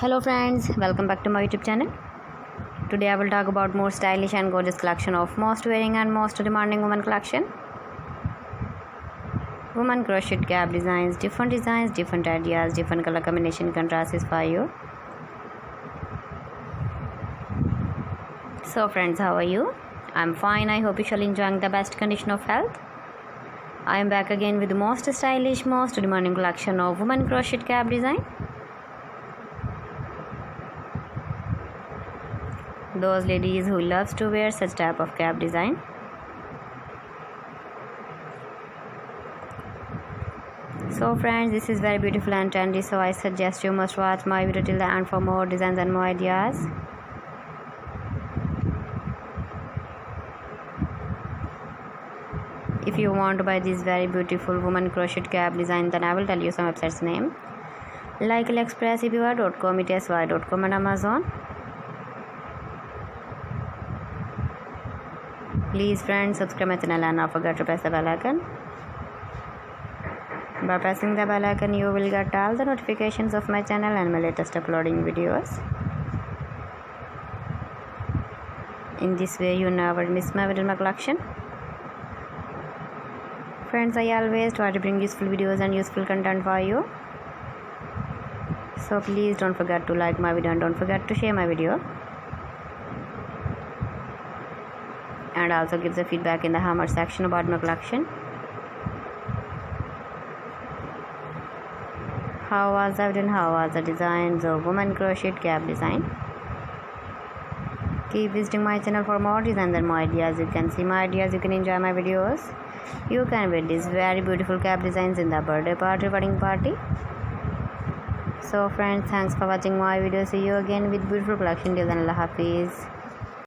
Hello friends, welcome back to my YouTube channel. Today I will talk about more stylish and gorgeous collection of most wearing and most demanding women collection. Women crochet cap designs, different ideas, different color combination contrasts for you. So friends, how are you? I'm fine. I hope you shall enjoying the best condition of health. I am back again with the most stylish, most demanding collection of women crochet cap design. Those ladies who loves to wear such type of cap design. So friends, this is very beautiful and trendy, so I suggest you must watch my video till the end for more designs and more ideas. If you want to buy this very beautiful woman crochet cap design, then I will tell you some websites name like AliExpress, eBay.com, etsy.com and Amazon. Please friends, subscribe my channel and not forget to press the bell icon. By pressing the bell icon, you will get all the notifications of my channel and my latest uploading videos. In this way, you never miss my video collection. Friends, I always try to bring useful videos and useful content for you. So please don't forget to like my video and don't forget to share my video. And also give the feedback in the comment section about my collection. How was the video? How was the designs of woman crochet cap design? Keep visiting my channel for more designs and more ideas. You can see my ideas, you can enjoy my videos. You can wear these very beautiful cap designs in the birthday party, wedding party. So friends, thanks for watching my video. See you again with beautiful collection. Till then, Allah Hafiz.